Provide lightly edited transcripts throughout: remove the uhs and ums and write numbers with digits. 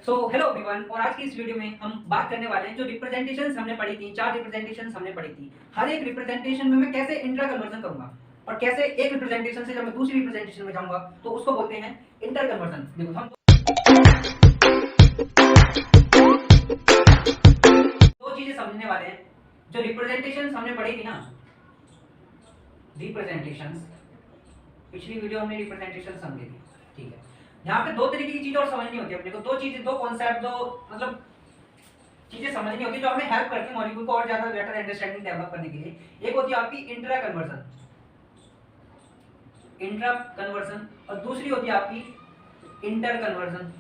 Hello everyone. और आज की इस वीडियो में हम बात करने वाले हैं जो रिप्रेजेंटेशंस हमने पढ़ी थी, 4 रिप्रेजेंटेशंस हमने पढ़ी थी। हर एक रिप्रेजेंटेशन में मैं कैसे इंट्रा कन्वर्जन करूंगा और कैसे एक रिप्रेजेंटेशन से जब मैं दूसरी रिप्रेजेंटेशन में जाऊंगा तो उसको बोलते हैं इंटर कन्वर्जन। देखो हम दो चीजें समझने वाले हैं। जो रिप्रेजेंटेशंस हमने पढ़ी थी ना, रिप्रेजेंटेशंस, पिछली वीडियो हमने रिप्रेजेंटेशन समझी थी, ठीक है। यहाँ पे दो तरीके की चीजें और समझनी होती है अपने को, दो चीजें, दो कॉन्सेप्ट, दो मतलब चीजें समझनी होती है जो हमें हेल्प करती है मॉलिक्यूल को और ज्यादा बेटर अंडरस्टैंडिंग डेवलप करने के लिए। एक होती है आपकी इंट्रा कन्वर्जन, इंट्रा कन्वर्जन, और दूसरी होती है आपकी इंटर कन्वर्जन,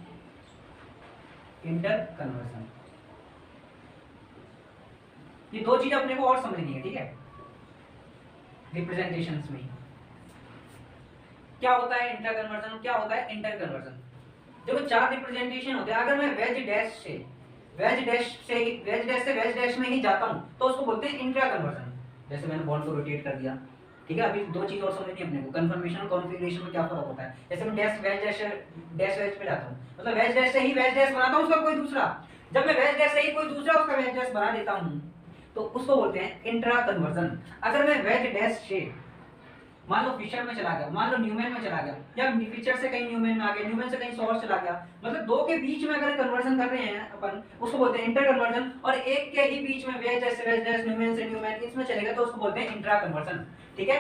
इंटर कन्वर्जन। ये दो चीजें अपने को और समझनी है, ठीक है। रिप्रेजेंटेशंस में क्या होता है इंटर कन्वर्जन, क्या होता है इंटर कन्वर्जन। देखो 4 रिप्रेजेंटेशन होते हैं। अगर मैं वेज डैश से वेज डैश में ही जाता हूं तो उसको बोलते हैं इंट्रा कन्वर्जन। जैसे मैंने बॉन्ड को रोटेट कर दिया, ठीक है। अभी दो चीज और समझनी है अपने को, कंफर्मेशन और कॉन्फ़िगरेशन में क्या फर्क होता है। जैसे मैं डैश पे जाता हूं, मतलब वेज डैश से ही वेज डैश बनाता हूं उसका कोई दूसरा। जब मैं वेज डैश से ही कोई दूसरा उसका वेज डैश बना देता हूं तो उसको बोलते हैं इंट्रा कन्वर्जन। अगर मैं वेज डैश से मान लो फिशर में चला गया, मान लो न्यूमैन में चला गया, या फिशर से कहीं न्यूमैन में आ गया, न्यूमैन से कहीं सॉर्स चला गया, मतलब दो के बीच में अगर कन्वर्जन कर रहे हैं अपन उसको बोलते हैं इंटर कन्वर्जन। और एक के ही बीच में वेज डैश न्यूमैन से न्यूमैन इसमें चलेगा तो उसको बोलते हैं इंट्रा कन्वर्जन, ठीक है।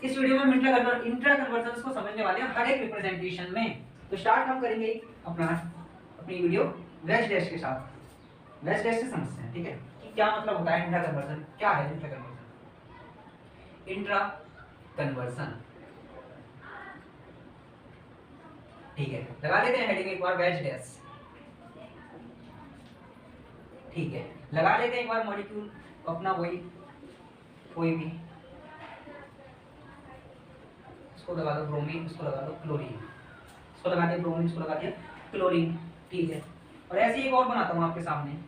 इस वीडियो में इंट्रा कन्वर्जन को समझने वाले हैं हर एक रिप्रेजेंटेशन में। तो स्टार्ट हम करेंगे अपनी वीडियो वेज डैश के साथ। वेज डैश से समझते हैं, ठीक है, कि क्या मतलब होता है इंट्रा कन्वर्जन, क्या है इंट्रा कन्वर्जन। इंट्रा कन्वर्जन, ठीक है, लगा लेते हैं हेडिंग एक बार वेज डैश, ठीक है। लगा लेते हैं एक बार मॉलिक्यूल अपना, वही कोई भी, इसको लगा दो ब्रोमीन, इसको लगा दो क्लोरीन, इसको लगा दिया ब्रोमीन, इसको लगा दिया क्लोरीन, ठीक है। और ऐसे ही एक और बनाता हूं आपके सामने।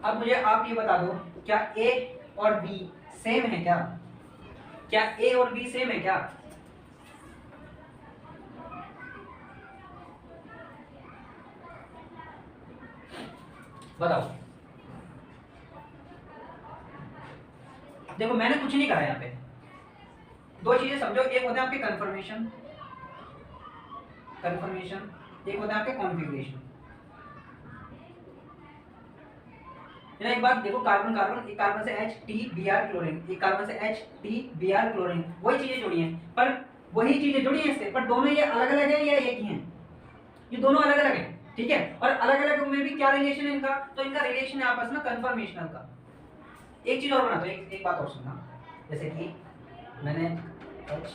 अब मुझे आप ये बता दो, क्या ए और बी सेम है क्या? क्या ए और बी सेम है क्या? बताओ। देखो मैंने कुछ नहीं करा यहाँ पे। दो चीजें समझो, एक होता है आपके कंफर्मेशन, एक होता है आपके कॉन्फ़िगरेशन। एक बात देखो, कार्बन कार्बन, एक कार्बन से H2Br क्लोरीन, एक कार्बन से H2Br क्लोरीन, वही चीजें जुड़ी हैं, पर वही चीजें जुड़ी हैं इससे, पर दोनों ये अलग अलग है या एक ही हैं? ये दोनों अलग अलग हैं, ठीक है। और अलग अलग में भी क्या रिलेशन है इनका? तो इनका रिलेशन है आपस में कन्फर्मेशनल का। एक चीज और बनाता हूं, एक बात और सुनना। जैसे कि मैंने H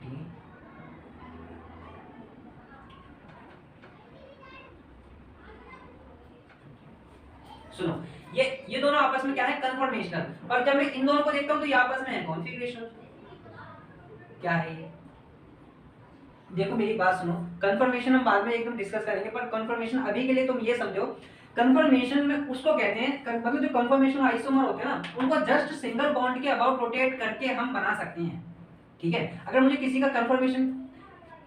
डी, सुनो, ये दोनों आपस में क्या है? कन्फर्मेशनल। और जब मैं इन दोनों को देखता हूं तो ये आपस में है कॉन्फ़िगरेशनल। क्या है ये? देखो मेरी बात सुनो, कंफर्मेशन हम बाद में एकदम डिस्कस करेंगे, पर कंफर्मेशन अभी के लिए तुम ये समझो, कंफर्मेशन में उसको कहते हैं, मतलब जो कंफर्मेशन आइसोमर होते हैं ना, उनको जस्ट सिंगल बॉन्ड के अबाउट रोटेट करके हम बना सकते हैं, ठीक है। अगर मुझे किसी का कंफर्मेशन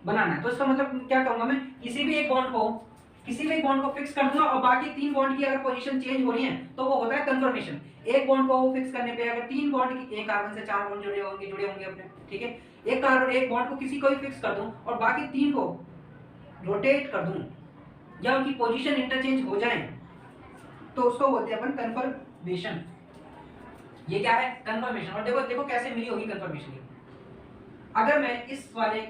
बनाना है तो इसका मतलब क्या करूंगा, मैं किसी भी एक बॉन्ड को फिक्स कर दूंगा और बाकी 3 बॉन्ड की अगर पोजीशन चेंज हो रही है तो वो होता है कंफर्मेशन। एक बॉन्ड को फिक्स करने पे अगर 3 बॉन्ड की, एक कार्बन से 4 बॉन्ड जुड़े होंगे अपने, ठीक है। एक बॉन्ड को किसी को भी फिक्स कर दूं और बाकी 3 को रोटेट कर दूं या उनकी पोजीशन इंटरचेंज हो जाए तो उसको बोलते हैं अपन कंफर्मेशन। ये क्या है? कंफर्मेशन। और देखो देखो कैसे मिली होगी कंफर्मेशन। अगर मैं इस वाले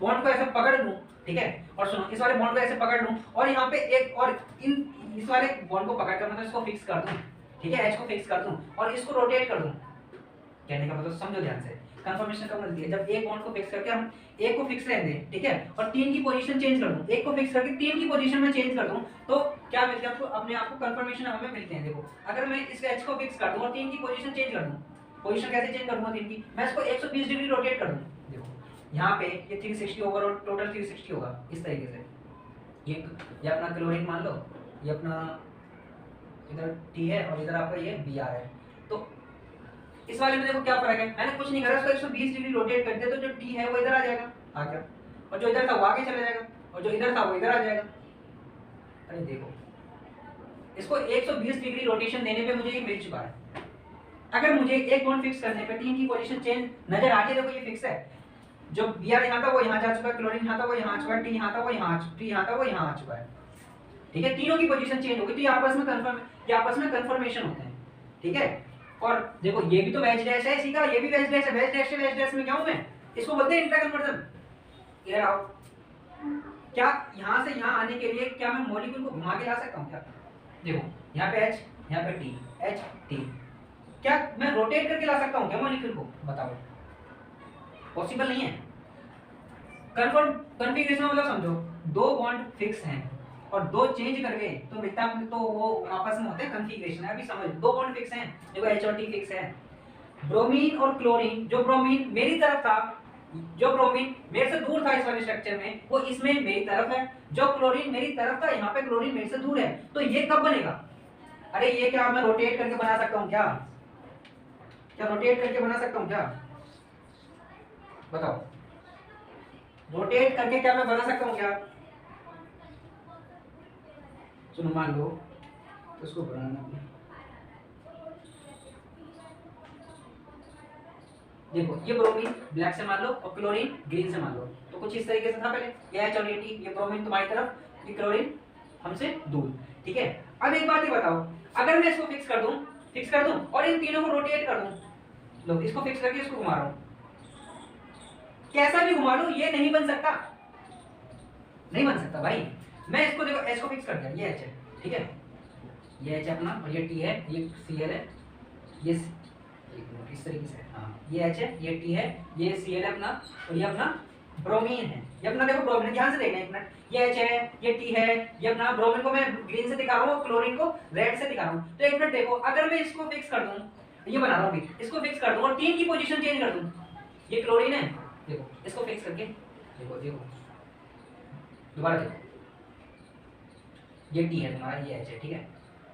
बॉन्ड को ऐसे पकड़ लूं, ठीक है, और सुनो, इस वाले बॉन्ड को ऐसे पकड़ लूं और यहाँ पे एक और इस वाले बॉन्ड को पकड़कर मतलब इसको फिक्स कर दूं, ठीक है, एच को फिक्स कर दूं और इसको रोटेट कर दूं। कहने का मतलब समझो ध्यान से, कंफर्मेशन का मतलब है जब एक बॉन्ड को फिक्स करके हम एक को फिक्स रहने दें, ठीक है, और 3 की पोजीशन चेंज कर दूं, एक को फिक्स करके 3 की पोजीशन में चेंज कर दूं तो क्या मिलता है आपको? अपने आप को कंफर्मेशन हमें मिलते हैं। देखो अगर मैं इस एच को फिक्स कर दूं और 3 की पोजीशन चेंज कर दूं, पोजीशन कैसे चेंज करूंगा 3 की? मैं इसको 120 डिग्री रोटेट कर दूं। देखो यहाँ पे ये 360 होगा और टोटल 360 होगा, इस तरीके से ये अपना क्लोरीन मान लो, ये अपना इधर T है और इधर आपका ये Br है। तो इस वाले में देखो क्या फर्क है, मैंने कुछ नहीं करा, इसको 120 डिग्री रोटेट कर दिया तो जो T है वो इधर आ जाएगा, आ गया, और जो इधर था वो आगे चला जाएगा, और जो इधर था वो इधर आ जाएगा। अरे देखो, इसको 120 डिग्री रोटेशन देने पे मुझे ये मिल चुका है। अगर मुझे एक बॉन्ड फिक्स करने पे 3 की पोजीशन चेंज नजर आ रही है, देखो ये फिक्स है, जो Br यहाँ था वो यहाँ जा चुका है, क्लोरीन यहाँ था वो यहाँ आ चुका है, T यहाँ था वो यहाँ आ चुका है। ठीक है, तीनों की पोजीशन चेंज हो गई, तो ये आपस में कंफर्मेशन होते हैं। ठीक है, और देखो ये भी तो वेज डैश है इसी का, ये भी वेज डैश है, वेज डैश में क्या हूं मैं, इसको बोलते हैं इंट्रा कन्वर्जन। इधर आओ, क्या यहां से यहां आने के लिए क्या मैं मॉलिक्यूल को घुमा के ला सकता हूं क्या? देखो यहाँ पे H, यहाँ पे T, H T, क्या मैं रोटेट करके ला सकता हूं क्या मॉलिक्यूल को? बताओ, पॉसिबल नहीं है। कन्फिग्रेशन मतलब समझो, दो बॉन्ड फिक्स हैं और दो चेंज करके तो मिलता है, तो वो आपस में होते हैं कन्फिग्रेशन। अभी समझ, दो बॉन्ड फिक्स हैं, देखो H और T फिक्स है। ब्रोमीन और क्लोरीन, जो ब्रोमीन मेरी तरफ था, जो ब्रोमीन मेरे से दूर था इस वाले स्ट्रक्चर में, वो इसमें मेरी तरफ है। जो क्लोरीन मेरी तरफ था, यहाँ पे क्लोरीन मेरे से दूर है, तो ये कब बनेगा? अरे ये क्या मैं रोटेट करके बना सकता हूँ क्या? क्या रोटेट करके बना सकता हूँ क्या? बताओ, रोटेट करके क्या मैं बना सकता हूँ क्या? सुनो, मान लो तो उसको बनाना, देखो ये ब्रोमीन ब्लैक से मान लो और क्लोरीन ग्रीन से मान लो, तो कुछ इस तरीके से था पहले, ये H और ये T, ये ब्रोमीन तुम्हारी तरफ, ये क्लोरीन हमसे दूर। ठीक है, अब एक बात ही बताओ, अगर मैं इसको फिक्स कर दूं और इन तीनों को रोटेट कर दूं, लो इसको फिक्स करके इसको घुमा रहा हूं, कैसा भी घुमा लो ये नहीं बन सकता, नहीं बन सकता भाई। मैं इसको देखो H को फिक्स कर दिया, ये H है, ठीक है, ये H अपना, और ये T है, ये Cl है, ये इस तरीके से, हाँ ये H है, ये T है, ये Cl है अपना, और ये अपना ब्रोमीन है। ये अपना देखो ब्रोमीन, ध्यान से देखना एक मिनट, ये H है, ये T है, ये अपना ब्रोमीन को मैं ग्रीन से दिखा रहा हूँ, क्लोरीन को रेड से दिखा रहा हूँ। तो एक मिनट देखो, अगर मैं इसको फिक्स कर दूं, ये बना रहा हूँ, इसको फिक्स कर दूं और तीन की पोजीशन चेंज कर दूं, ये क्लोरीन है, देखो इसको फिक्स करके देखो, दोबारा देखो, ये T है तुम्हारा, ये H है, ठीक है।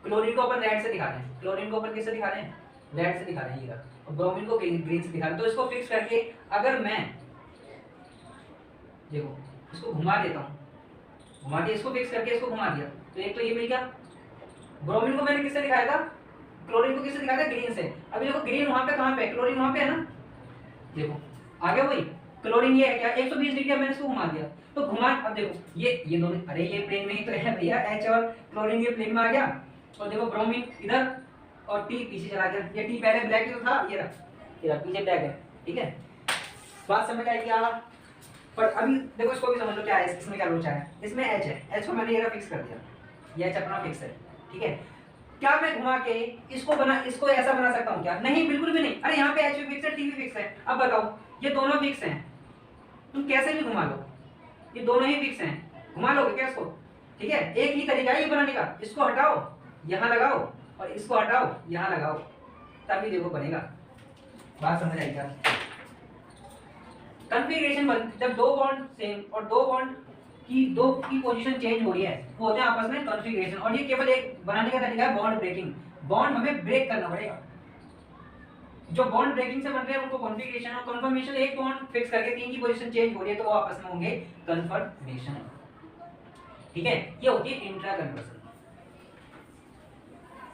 क्लोरीन को अपन रेड से दिखा रहे हैं, क्लोरीन को अपन किससे दिखा रहे हैं? रेड से दिखा रहे हैं, ये और ब्रोमीन को ग्रीन से दिखा रहे हैं। तो इसको फिक्स करके अगर मैं देखो इसको घुमा देता हूँ, घुमा दिया, इसको फिक्स करके इसको घुमा दिया, तो एक तो ये मिल गया। ब्रोमीन को मैंने किससे दिखाया था? क्लोरीन को किससे दिखाया था? ग्रीन से। अभी देखो ग्रीन वहां पे, कहां पे? क्लोरीन वहां पे है ना, देखो आ गया वही क्लोरीन, ये है क्या 120 डिग्री, मैंने इसको घुमा दिया, तो घुमा, अब देखो ये दोनों, अरे ये प्लेन में ही तो है भैया, H और क्लोरीन ये प्लेन में आ गया, और देखो ब्रोमीन इधर और T पीछे चला गया, ये T पहले ब्लैक तो था, ये रहा पीछे ब्लैक है, ठीक है। बात समझ आई क्या? पर अभी देखो इसको भी समझ लो क्या है, इसमें क्या लोचा है, इसमें H है, H को मैंने ये फिक्स कर दिया, ये H अपना फिक्स है, ठीक है। क्या मैं घुमा के इसको ऐसा बना सकता हूँ क्या? नहीं, बिल्कुल भी नहीं। अरे यहाँ पे H भी फिक्स है, T भी फिक्स है, अब बताओ ये दोनों फिक्स हैं, तुम कैसे भी घुमा लो, ये दोनों ही फिक्स हैं, घुमा लोगे क्या इसको? ठीक है, एक ही तरीका है ये बनाने का, इसको हटाओ यहाँ लगाओ और इसको हटाओ यहाँ लगाओ, तभी देखो बनेगा। बात समझ आई क्या? कॉन्फ़िगरेशन जब दो बॉन्ड सेम और दो बॉन्ड की पोजीशन चेंज हो रही है, वो होते हैं आपस में कॉन्फ़िगरेशन, और ये केवल एक बनाने का तरीका है, बॉन्ड ब्रेकिंग। बॉन्ड हमें ब्रेक करना पड़ेगा, जो बॉन्ड ब्रेकिंग से बन रहे हैं उनको कॉन्फ़िगरेशन, और कन्फर्मेशन एक बॉन्ड फिक्स करके तीन की पोजीशन चेंज हो रही है तो वो आपस में होंगे कन्फर्मेशन, ठीक है। ये होती है इंट्रा कन्वर्जन।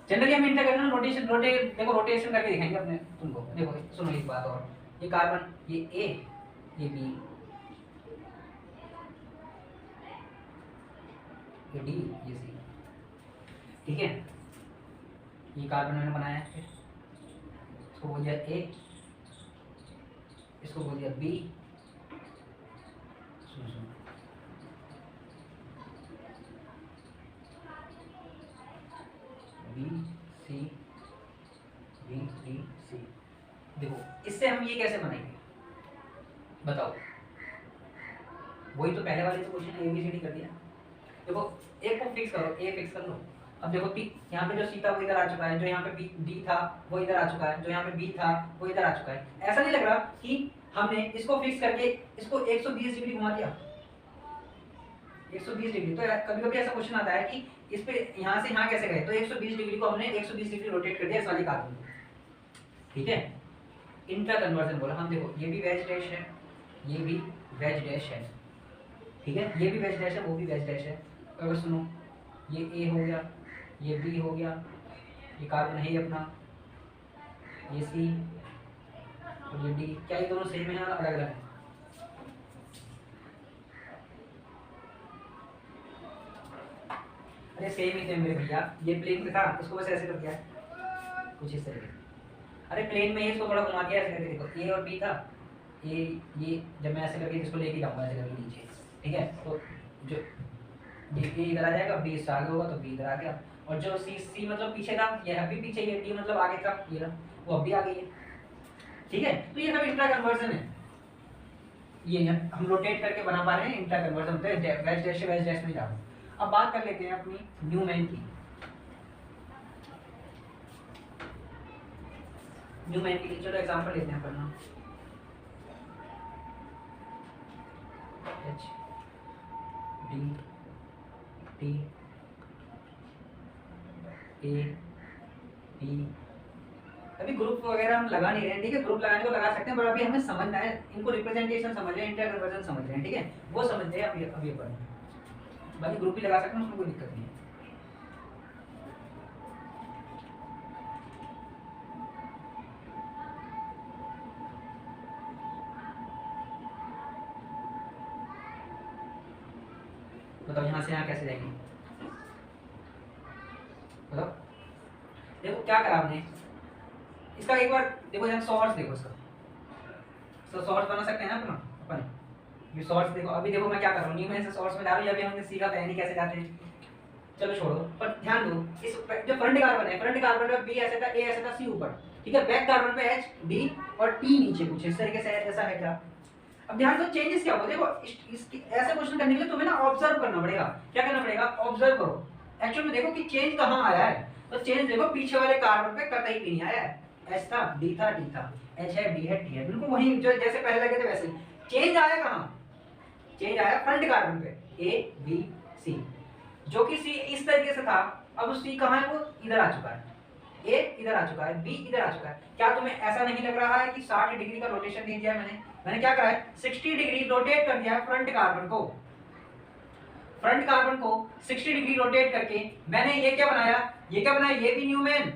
जनरली हम इंट्रा कन्वर्जन रोटेशन करके दिखाएंगे अपने तुमको। देखो सुनो एक बात और, ये कार्बन, ये A, ये B, ये D, ये C, ठीक है। ये कार्बन मैंने बनाया है, इसको बोल दिया A, इसको बोल दिया B, B C B D C। देखो इससे हम ये कैसे बनाएंगे बताओ? वही तो पहले वाले तो क्वेश्चन है, ABCD कर दिया। देखो एक को फिक्स करो, A फिक्स कर लो। अब देखो यहाँ पे जो C था वो इधर आ चुका है, जो यहाँ पे D था वो इधर आ चुका है, जो यहाँ पे B था वो इधर आ चुका है। ऐसा नहीं लग रहा कि हमने इसको फिक्स करके इसको 120 डिग्री घुमा दिया? 120 डिग्री। तो कभी कभी ऐसा क्वेश्चन आता है कि इस पे यहाँ से यहाँ कैसे गए, तो 120 डिग्री को हमने 120 डिग्री रोटेट कर दिया इस वाली कार्बन को, ठीक है। इंट्रा कन्वर्जन बोला हम, देखो ये भी वेज डैश है, ये भी वेज डैश है, ठीक है, ये भी वेज डैश है, वो भी वेज डैश है। अगर सुनो, ये ए हो गया, ये बी हो गया, ये कार्बन है अपना, ये सी और ये डी। क्या ये दोनों सेम है या अलग अलग है? अरे सेम ही थे मेरे भैया, ये प्लेन पे था, उसको बस ऐसे कर दिया कुछ इस तरीके। अरे प्लेन में इसको थोड़ा घुमा दिया ऐसे करके, देखो ए और बी था, ये जब मैं ऐसे करके इसको लेके जाऊंगा ऐसे करके नीचे, ठीक है, तो जो ए इधर आ जाएगा, बी इससे आगे होगा तो बी इधर आ गया, और जो सी मतलब पीछे था ये अभी पीछे, ये डी मतलब आगे था ये रहा, वो अभी आ गई है, ठीक है। तो ये सब इंट्रा कन्वर्जन है, ये हम रोटेट करके बना पा रहे हैं इंट्रा कन्वर्जन, वेज डैश में जा रहा हूँ। अब बात कर लेते हैं अपनी न्यूमैन की। न्यूमैन की चलो एग्जांपल लेते हैं अपना, H D T A P. अभी ग्रुप वगैरह हम लगा नहीं रहे हैं, ठीक है, ग्रुप लगाने को लगा सकते हैं, पर अभी हमें समझना है, इनको रिप्रेजेंटेशन समझ रहे हैं, इंटर कन्वर्जन समझ रहे हैं, ठीक है, वो समझ रहे हैं अभी अपन। बाकी ग्रुप भी लगा सकते हैं, उसमें कोई दिक्कत नहीं है। बताओ यहाँ से यहाँ कैसे जाएंगे, बताओ। देखो क्या करा आपने, इसका एक बार देखो यहाँ सोर्स देखो इसका, तो सोर्स बना सकते हैं ना अपना अपन, ये सोर्स देखो। अभी देखो मैं क्या कर रहा हूँ, न्यूमैन से सोर्स में जा रहा हूँ, अभी हमने सीखा था नहीं कैसे जाते हैं, चलो छोड़ो, पर ध्यान दो इस जो फ्रंट कार्बन है, फ्रंट कार्बन पे बी ऐसे था, ए ऐसे था, सी ऊपर, ठीक है, बैक कार्बन पे एच डी और टी नीचे, कुछ इस तरीके से ऐसा है क्या। अब ध्यान दो चेंजेस क्या हो, देखो इसकी ऐसे क्वेश्चन करने के लिए तुम्हें ना ऑब्जर्व करना पड़ेगा। क्या करना पड़ेगा, ऑब्जर्व करो, एक्चुअल में देखो कि चेंज कहाँ आया है, तो चेंज देखो पीछे वाले कार्बन पे कतई भी नहीं आया है, एच था, डी था, टी था, एच है, डी है, टी है, बिल्कुल वही जो जैसे पहले लगे थे वैसे। चेंज आया कहाँ, चेंज आया फ्रंट कार्बन पे, ए बी सी, जो कि सी इस तरीके से था, अब उस सी कहाँ है, वो इधर आ चुका है, ए इधर आ चुका है, बी इधर आ चुका है। क्या तुम्हें ऐसा नहीं लग रहा है कि 60 डिग्री का रोटेशन दे दिया मैंने क्या करा है, 60 डिग्री रोटेट कर दिया है फ्रंट कार्बन को, फ्रंट कार्बन को 60 डिग्री रोटेट करके मैंने ये क्या बनाया, ये भी न्यूमैन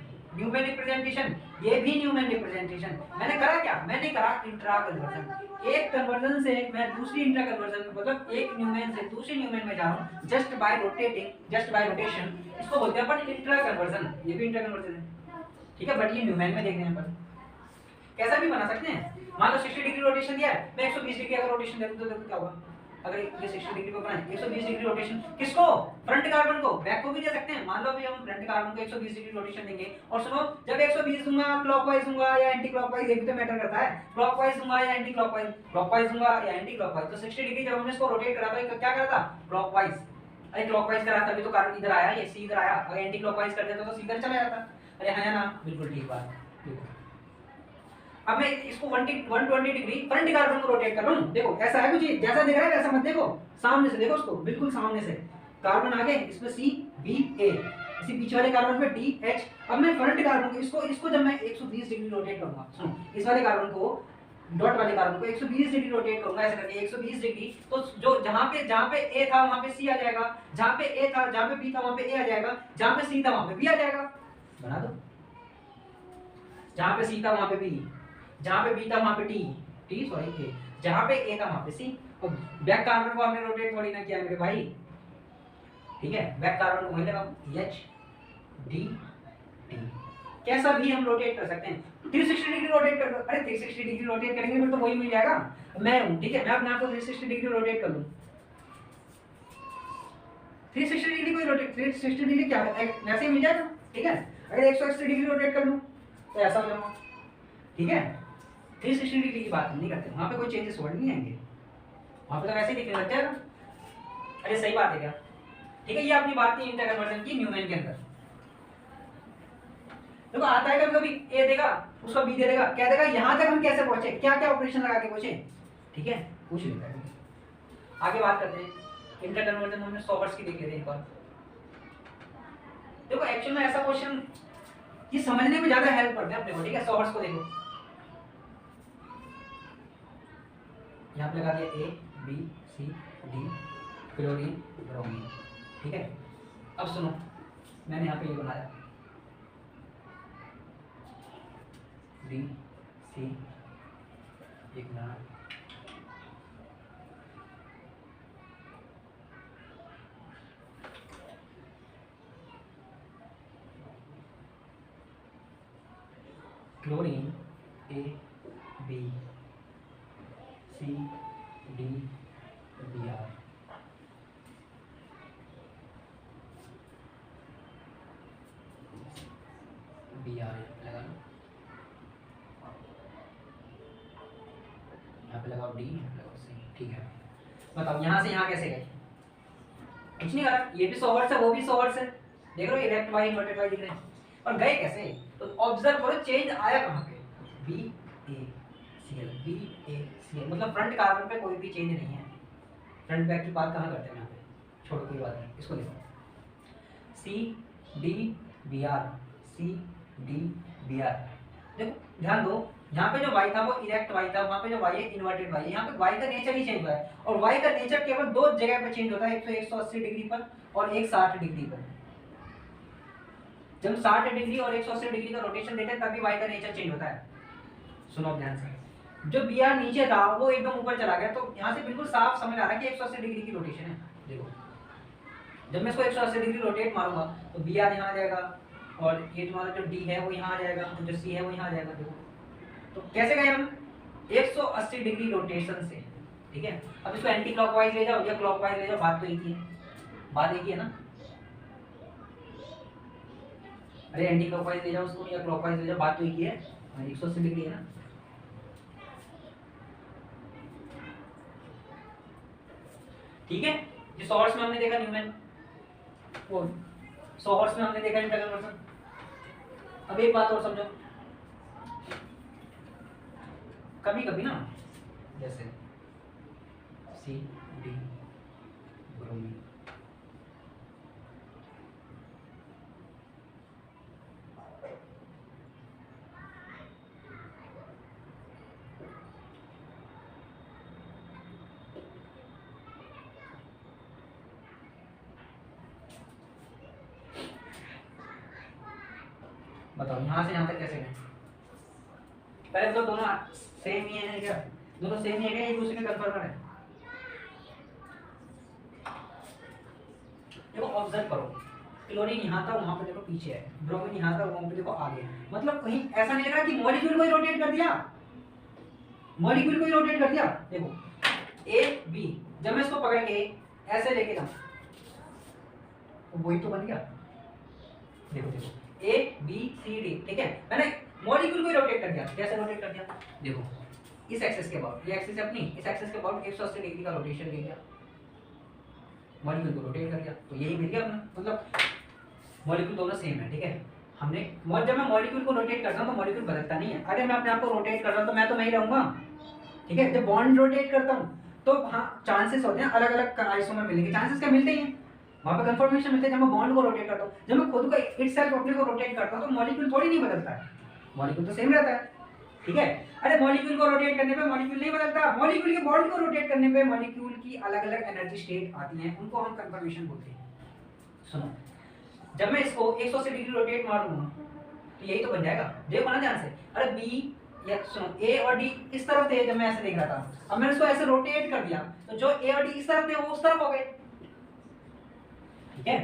रिप्रेजेंटेशन, ये भी न्यूमैन रिप्रेजेंटेशन। मैंने करा क्या, मैंने करा इंट्रा कन्वर्जन, एक कन्वर्जन से मैं दूसरी इंट्रा कन्वर्जन, मतलब एक न्यूमैन से दूसरी न्यूमैन में जा रहा हूँ जस्ट बाय रोटेशन, इसको बोलते हैं अपन इंट्रा कन्वर्जन, ये भी इंट्रा कन्वर्जन है, ठीक है, बट ये न्यूमैन में देख रहे हैं अपन, कैसा भी बना सकते हैं। मान लो 60 डिग्री रोटेशन दिया है, मैं 120 डिग्री अगर रोटेशन दे दूं तो देखो क्या होगा, अगर ये 60 डिग्री को बनाए 120 डिग्री रोटेशन, किसको, फ्रंट कार्बन को, बैक को भी दे सकते हैं। मान लो अभी हम फ्रंट कार्बन को 120 डिग्री रोटेशन देंगे, और सुनो जब 120 दूंगा क्लॉकवाइज दूंगा या एंटी क्लॉकवाइज, ये भी तो मैटर करता है, क्लॉकवाइज दूंगा या एंटी क्लॉकवाइज, क्लॉकवाइज दूंगा या एंटी क्लॉकवाइज, तो 60 डिग्री जब हमने इसको रोटेट करा तो क्या करा था, क्लॉकवाइज। अरे क्लॉकवाइज करा तभी तो कार्बन इधर आया, ये सी इधर आया, अगर एंटी क्लॉकवाइज कर देता तो सी इधर चला जाता। अरे है ना, बिल्कुल ठीक बात। देखो अब मैं इसको 120 डिग्री फ्रंट कार्बन को रोटेट कर रहा हूँ, देखो ऐसा है कुछ, जैसा दिख रहा है वैसा मत देखो, सामने से देखो उसको, बिल्कुल सामने से, कार्बन आगे, इसमें सी बी ए, इसी पीछे वाले कार्बन पे डी एच। अब मैं फ्रंट कार्बन को इसको जब मैं 120 डिग्री रोटेट करूंगा, सुनो इस वाले कार्बन को, डॉट वाले कार्बन को 120 डिग्री रोटेट करूंगा ऐसे करके 120 डिग्री, तो जो जहां पे ए था वहां पे सी आ जाएगा, जहां पे ए था, जहां पे बी था वहां पे ए आ जाएगा, जहां पे सी था वहां पे बी आ जाएगा, बना दो, जहां पे सी था वहां पे बी, जहां पे बी था वहां पे टी सॉरी ए, जहां पे ए था वहां पे सी। और बैक कार्बन को हमने रोटेट थोड़ी ना किया मेरे भाई, ठीक है, बैक कार्बन को वहीं लगा एच डी टी, कैसा भी हम रोटेट कर सकते हैं, 360 डिग्री रोटेट कर दो। अरे 360 डिग्री रोटेट करेंगे फिर तो वही मिल जाएगा, मैं हूं, ठीक है, मैं अपने आप को 360 डिग्री रोटेट कर लूं, 360 डिग्री कोई रोटेट, 360 डिग्री क्या है, वैसे ही मिल जाएगा, ठीक है। अगर 180 डिग्री रोटेट कर लूं तो ऐसा हो जाऊंगा, ठीक है। 360 डिग्री की बात हम नहीं करते, वहां पे कोई चेंजेस वर्ड नहीं आएंगे, वहां पे तो वैसे ही दिखने लग जाएगा। अरे सही बात है क्या, ठीक है, ये अपनी बात थी इंटर कन्वर्जन की न्यूमैन के अंदर। देखो आता है कभी कभी ए देगा, उसका बी दे देगा, क्या देगा, यहां तक हम कैसे पहुंचे, क्या क्या ऑपरेशन लगा के पहुंचे, ठीक है, पूछ लेता है। आगे बात करते हैं, इंटर कन्वर्जन हमने 100 हर्ट्ज की देख लेते हैं एक बार। देखो एक्चुअल में ऐसा क्वेश्चन ये समझने में ज्यादा हेल्प करता है अपने को, ठीक है। 100 हर्ट्ज को देखो, यहाँ पे लगा दिया A B C D, chlorine bromine, ठीक है। अब सुनो, मैंने यहाँ पे ये बनाया डी सी, एक बनाना chlorine A B C D B R, B R लगा लो, यहाँ पे लगाओ डी, यहाँ पे लगाओ सी, ठीक है। बताओ यहाँ से यहाँ कैसे गए? कुछ नहीं करा, ये भी 100 हर्ट्ज है, वो भी 100 हर्ट्ज है, देख रहे हो इलेक्ट वाई इन्वर्टेड वाई दिख रहे हैं, और गए कैसे? तो ऑब्जर्व करो चेंज आया कहाँ पे, बी ए सी एल, बी ए सी एल, मतलब फ्रंट कार्बन पे कोई भी चेंज नहीं है। फ्रंट बैक की बात कहाँ करते हैं यहाँ पे, छोड़ो कोई बात नहीं, इसको देखो C D B R, C D B R. देखो ध्यान दो, यहाँ पे जो y था वो इरेक्ट y था, वहाँ पे जो y है इन्वर्टेड y है। यहाँ पे y का नेचर ही चेंज हुआ है, और y का नेचर केवल दो जगह पे चेंज होता है, एक तो 180 डिग्री पर और एक 60 डिग्री पर। जब 60 डिग्री और 180 डिग्री का रोटेशन देते हैं तभी y का नेचर चेंज होता है। सुनो ध्यान से, जो बी आर नीचे था वो एकदम ऊपर चला गया, तो यहाँ से बिल्कुल साफ समझ आ रहा है कि 180 डिग्री की रोटेशन है। देखो जब मैं इसको 180 डिग्री रोटेट मारूंगा तो बी आर यहाँ आ जाएगा, और ये तुम्हारा जो डी है वो यहाँ आ जाएगा, और जो सी है वो यहाँ आ जाएगा। देखो तो कैसे गए हम, 180 डिग्री रोटेशन से, ठीक है। अब इसको एंटी क्लॉकवाइज ले जाओ या क्लॉकवाइज ले जाओ, बात तो एक ही है, बात एक ही है ना। अरे एंटी क्लॉकवाइज ले जाओ उसको या क्लॉकवाइज ले जाओ, बात तो एक ही है, 180 डिग्री है ना। ठीक है, जो 100 हर्ट्ज में हमने देखा न्यूमैन, वो 100 हर्ट्ज में हमने देखा इंटर कन्वर्जन। अब एक बात और समझो, कभी कभी ना जैसे सी डी ब्रोमीन, बताओ यहाँ से यहाँ तक कैसे गए? पहले तो दोनों सेम ही है क्या? दोनों सेम ही है क्या? एक दूसरे के कंफर्म है। देखो ऑब्जर्व करो, क्लोरीन यहाँ था वहां पे देखो पीछे है, ब्रोमीन यहाँ था वहां पे देखो आगे है। मतलब कहीं ऐसा नहीं लग रहा कि मॉलिक्यूल को ही रोटेट कर दिया, मॉलिक्यूल को ही रोटेट कर दिया। देखो ए बी, जब मैं इसको पकड़ के ऐसे लेके जाऊं तो वही तो बन गया। देखो देखो ए बी सी डी, ठीक है, मैंने मॉलिक्यूल को ही रोटेट कर दिया। कैसे रोटेट कर दिया? देखो इस एक्सिस के अबाउट, ये एक्सिस अपनी, इस एक्सिस के अबाउट 180 डिग्री का रोटेशन ले गया, मॉलिक्यूल को रोटेट कर दिया, तो यही मिल गया अपना। मतलब मॉलिक्यूल दोनों सेम है, ठीक है। हमने जब मैं मॉलिक्यूल को रोटेट करता हूँ तो मॉलिक्यूल बदलता नहीं है। अगर मैं अपने आप को रोटेट कर रहा हूँ तो मैं तो मैं ही रहूंगा, ठीक है। जब बॉन्ड रोटेट करता हूँ तो हाँ चांसेस होते हैं अलग अलग आइसोमर मिलने के, चांसेस क्या मिलते ही हैं, वहाँ पे कंफर्मेशन मिलते हैं। जब मैं बॉन्ड को रोटेट करता हूँ, जब मैं खुद को इटसेल्फ अपने को रोटेट करता हूँ तो मॉलिक्यूल थोड़ी नहीं बदलता है, मॉलिक्यूल तो सेम रहता है, ठीक है। अरे मॉलिक्यूल को रोटेट करने पे मॉलिक्यूल नहीं बदलता, मॉलिक्यूल के बॉन्ड को रोटेट करने पे मॉलिक्यूल की अलग अलग एनर्जी स्टेट आती हैं, उनको हम कंफर्मेशन बोलते हैं। सुनो, जब मैं इसको 180 डिग्री रोटेट मारूंगा तो यही तो बन जाएगा। देखो ना ध्यान से, अरे बी या सुनो ए और डी इस तरफ थे जब मैं ऐसे देख रहा था, अब मैंने इसको ऐसे रोटेट कर दिया तो जो ए और डी इस तरफ थे वो उस तरफ हो गए, ठीक है।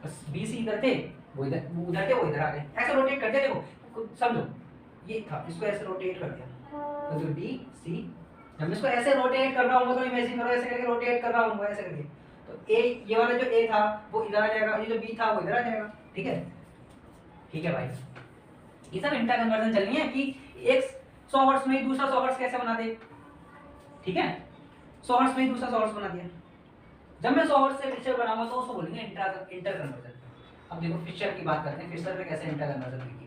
बस बी सी इधर थे वो इधर, उधर थे वो इधर आ गए, ऐसे रोटेट करते। देखो समझो, ये था, इसको ऐसे रोटेट कर दिया तो जो डी सी, जब मैं इसको ऐसे रोटेट कर रहा हूँ तो इमेजिन करो ऐसे करके रोटेट कर रहा हूँ ऐसे करके, तो ए ये वाला जो ए था वो इधर आ जाएगा, ये जो बी था वो इधर आ जाएगा, ठीक है। ठीक है भाई, ये सब इंटर कन्वर्जन चलनी है कि एक 100 हर्ट्ज में दूसरा 100 हर्ट्ज कैसे बना दे, ठीक है। 100 हर्ट्ज में दूसरा 100 हर्ट्ज बना दिया। जब मैं 100 हर्ट्ज से फिशर बनाऊंगा तो उसको बोलेंगे इंटर कन्वर्जन। अब देखो फिशर की बात करते हैं, फिशर में कैसे इंटर कन्वर्जन होगी।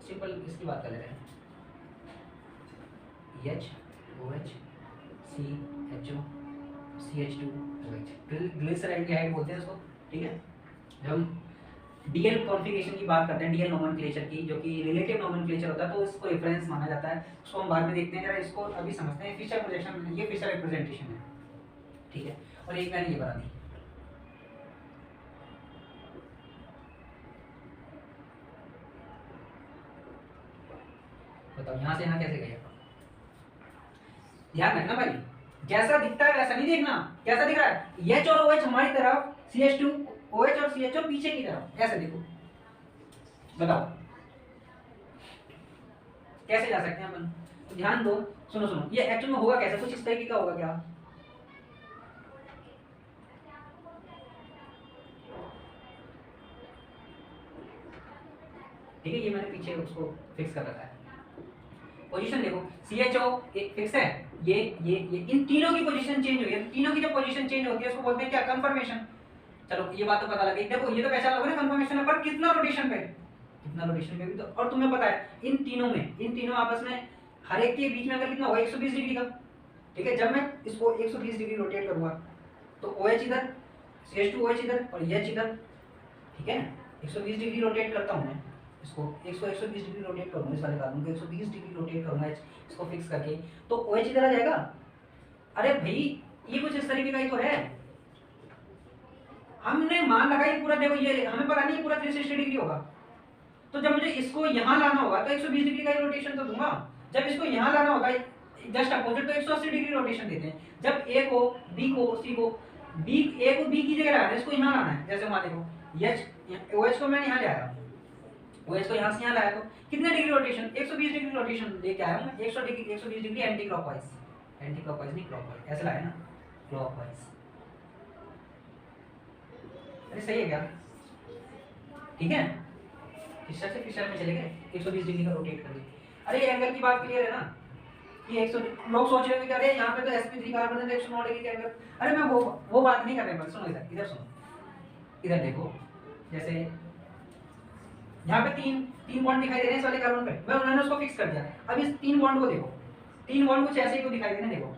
सिंपल इसकी बात कर लेते हैं, H OH CHO CH2OH, glyceride बोलते हैं इसको, ठीक है। जब हम डीएल कॉन्फ़िगरेशन की बात करते हैं, डीएल नोमेनक्लेचर की, जो कि रिलेटिव नोमेनक्लेचर होता है, तो इसको रेफरेंस माना जाता है, उसको हम बाद में देखते हैं। जरा इसको अभी समझते हैं। फिशर प्रोजेक्शन, ये फिशर रिप्रेजेंटेशन है, ठीक है। और एक मैंने ये बना दी, बताओ यहाँ से यहाँ कैसे गया। ध्यान रखना भाई, जैसा दिखता है वैसा नहीं देखना। कैसा दिख रहा है, H और OH हमारी तरफ, CH2OH और CHO पीछे की तरफ, ऐसे देखो। बताओ कैसे जा सकते हैं अपन, तो ध्यान दो, सुनो सुनो, ये एक्चुअल में होगा कैसे, कुछ इस तरीके का होगा क्या। ठीक है, ये मैंने पीछे उसको फिक्स कर रखा है। पोजीशन देखो, CHO एक फिक्स है, ये इन तीनों की पोजीशन चेंज हुई है। तीनों की जब पोजीशन चेंज होती है उसको बोलते हैं क्या, कंफर्मेशन। चलो ये बात तो पता लगी। देखो ये तो पहचान लोगे ना कंफर्मेशन पर कितना रोटेशन पे, कितना रोटेशन पे भी तो। और तुम्हें पता है इन तीनों आपस में हर एक के बीच में अगर कितना होगा, 120 डिग्री का, ठीक है। जब मैं इसको 120 डिग्री रोटेट करूंगा तो OH इधर, CH2OH इधर और H इधर, ठीक है। 120 डिग्री रोटेट करता हूं मैं इसको, 120 डिग्री रोटेट करूंगा इस वाले कार्बन को, 120 डिग्री रोटेट करूंगा इसको फिक्स करके, तो OH इधर आ जाएगा। अरे भाई ये कुछ इस तरीके का ही तो है। हमने मान लगाई पूरा, देखो ये हमें पता नहीं पूरा 360 डिग्री होगा, तो जब मुझे इसको यहाँ लाना होगा तो 120 डिग्री का ही रोटेशन तो दूंगा। जब इसको यहाँ लाना होगा जस्ट अपोजिट, तो 180 डिग्री रोटेशन देते हैं। जब A को B को C को A को B की जगह लाना है, इसको यहाँ लाना है। जैसे वहां देखो OH को मैं यहाँ ले आया, OH को यहाँ से यहाँ लाया, तो कितने डिग्री रोटेशन, 120 डिग्री रोटेशन लेके आया हूँ। 120 डिग्री एंटी क्लॉकवाइज नहीं क्लॉकवाइज, ऐसे लाया ना, क्लॉकवाइज। अरे सही है क्या, ठीक है। फिशर से फिशर में चले गए, 120 डिग्री का रोटेट कर दिया। अरे एंगल की बात क्लियर है ना, कि 100 लोग सोच रहे हैं कि अरे यहाँ पे तो sp3 कार्बन है, 109 डिग्री का एंगल। अरे मैं वो बात नहीं कर रहा हूं, सुनो इधर सुनो, इधर देखो। जैसे यहाँ पे तीन बॉन्ड दिखाई दे रहे हैं इस वाले कार्बन पे, मैं उन्होंने उसको फिक्स कर दिया। अब इस 3 बॉन्ड को देखो, 3 बॉन्ड कुछ ऐसे ही तो दिखाई दे रहे हैं, देखो।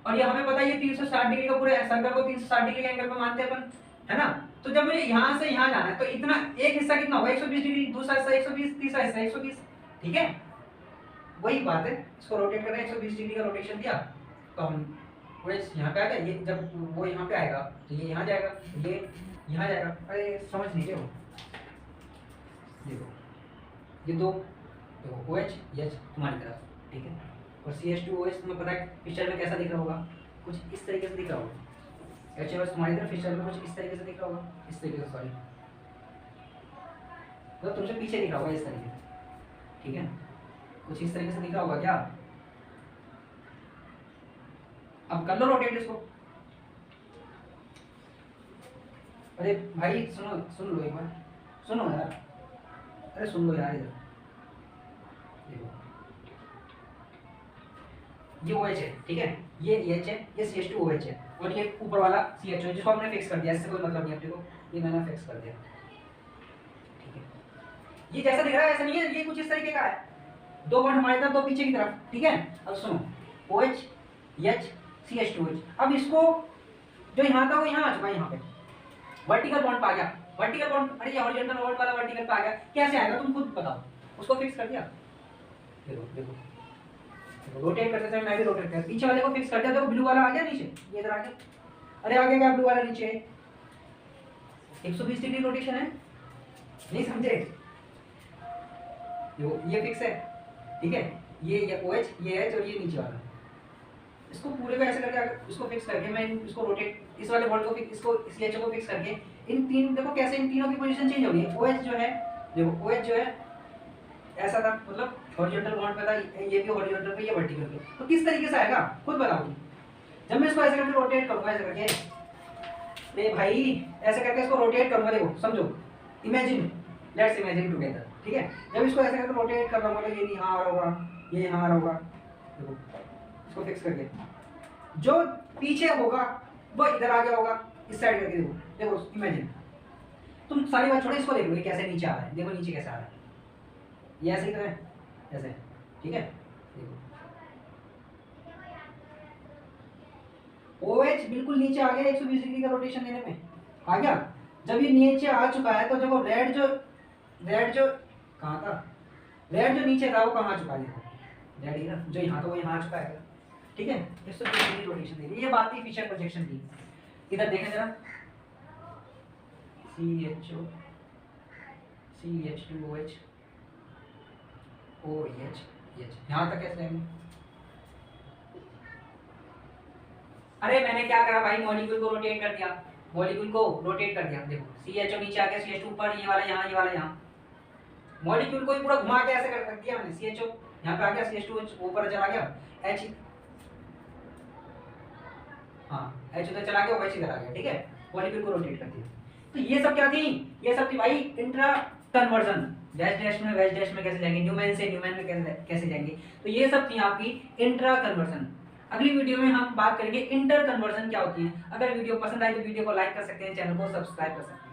और ये हमें पता है ये 360 डिग्री का पूरे सर्कल को 360 डिग्री के एंगल पे मानते हैं अपन, है ना। तो जब मुझे यहाँ से यहाँ जाना है तो इतना एक हिस्सा कितना होगा, 120 डिग्री, दूसरा हिस्सा 120, तीसरा हिस्सा 120, ठीक है। वही बात है, इसको रोटेट करना है, 120 डिग्री का रोटेशन दिया तो हम OH यहाँ पे आ गया। ये जब वो यहाँ पे आएगा तो ये यहाँ जाएगा, ये यहाँ जाएगा। अरे समझ नहीं रहे हो, देखो ये दो, देखो OH H तुम्हारी तरफ, ठीक है। और CH2OH तुम्हें पता है पिक्चर में कैसा दिख रहा होगा, कुछ इस तरीके से दिख रहा होगा। HOH तुम्हारी तरफ पिक्चर में कुछ इस तरीके से दिख रहा होगा, इस तरीके से, सॉरी, तो तुमसे पीछे दिख रहा होगा इस तरीके से, ठीक है। कुछ इस तरीके से दिख रहा होगा क्या। अब कर लो रोटेट इसको। अरे भाई सुन लो एक बार, सुनो यार, अरे सुन लो यार, इधर देखो ये OH है, ठीक है, ये H है, ये CH2OH है, और ये ऊपर वाला CH है जिसको हमने फिक्स कर दिया, इससे कोई मतलब नहीं अपने को, ये मैंने फिक्स कर दिया, ठीक है। ये जैसा दिख रहा है ऐसा नहीं है, ये कुछ इस तरीके का है, 2 बॉन्ड हमारी तरफ, 2 पीछे की तरफ, ठीक है। अब सुनो, OH H CH2OH, अब इसको जो यहाँ था वो यहाँ आ चुका है, यहाँ पे वर्टिकल बॉन्ड पा गया, वर्टिकल बॉन्ड, अरे ये हॉरिजॉन्टल बॉन्ड वाला वर्टिकल पा गया, कैसे आएगा तुम खुद बताओ। उसको फिक्स कर दिया, देखो देखो रोटेट करते समय मैं भी रोटेट कर, पीछे वाले को फिक्स कर दिया, देखो ब्लू वाला आ गया नीचे, ये इधर आ गया। अरे आ गया क्या ब्लू वाला नीचे, 120 डिग्री रोटेशन है, नहीं समझे। देखो ये फिक्स है, ठीक है, ये OH, ये H और ये नीचे वाला, इसको पूरे को ऐसे करके इसको फिक्स करके मैं इसको रोटेट, इस वाले बॉन्ड को फिक्स, इसको CH को फिक्स करके, इन तीन, देखो कैसे इन तीनों की पोजीशन चेंज हो गई। OH जो है, देखो OH जो है ऐसा था, मतलब हॉरिजॉन्टल बॉन्ड पे था, ये भी हॉरिजॉन्टल पे, ये वर्टिकल पे, तो किस तरीके से आएगा खुद बताओ। जब मैं इसको ऐसे करके रोटेट करूंगा, ऐसे करके, अरे भाई ऐसे करके इसको रोटेट करूंगा, देखो समझो, इमेजिन, लेट्स इमेजिन टुगेदर, ठीक है। जब इसको ऐसे करके रोटेट कर रहा हूं तो ये यहाँ आ रहा होगा, ये यहाँ आ रहा होगा, देखो इसको फिक्स करके, जो पीछे होगा वो इधर आ गया होगा, इस साइड करके, देखो देखो इमेजिन, तुम सारी बात छोड़ो, इसको देखो ये कैसे नीचे आ रहा है, देखो नीचे कैसे आ रहा है, ये ऐसे ही तो है, ऐसे, ठीक है। देखो OH बिल्कुल नीचे आ गया 120 डिग्री का रोटेशन देने में, आ गया। जब ये नीचे आ चुका है तो जब वो रेड जो कहाँ था, रेड जो नीचे था वो कहाँ आ चुका है, देखो रेड ना जो यहाँ था वो यहाँ आ चुका है, ठीक है। 120 डिग्री रोटेशन दे रही है, ये बात थी फिशर प्रोजेक्शन की। इधर देखें जरा, CHO CH2OH OH यहाँ तक कैसे लेंगे? अरे मैंने क्या करा भाई, मॉलिक्यूल को रोटेट कर दिया, मॉलिक्यूल को रोटेट कर दिया। देखो CHO नीचे आ गया, CH2 ऊपर, ये वाला यहाँ, ये वाला यहाँ। मॉलिक्यूल को ही पूरा घुमा के ऐसे कर दिया मैंने। CHO यहाँ पे आ गया, CH2 ऊपर चला गया, H हाँ H उधर चला गया, OH इधर आ गया, ठीक है। मॉलिक्यूल को रोटेट कर दिया। तो ये सब क्या थी, ये सब थी भाई इंट्रा कन्वर्जन। वैज डैश में कैसे जाएंगे, न्यूमैन से न्यूमैन में कैसे जाएंगे, तो ये सब थी आपकी इंट्रा कन्वर्जन। अगली वीडियो में हम बात करेंगे इंटर कन्वर्जन क्या होती है। अगर वीडियो पसंद आए तो वीडियो को लाइक कर सकते हैं, चैनल को सब्सक्राइब कर सकते हैं।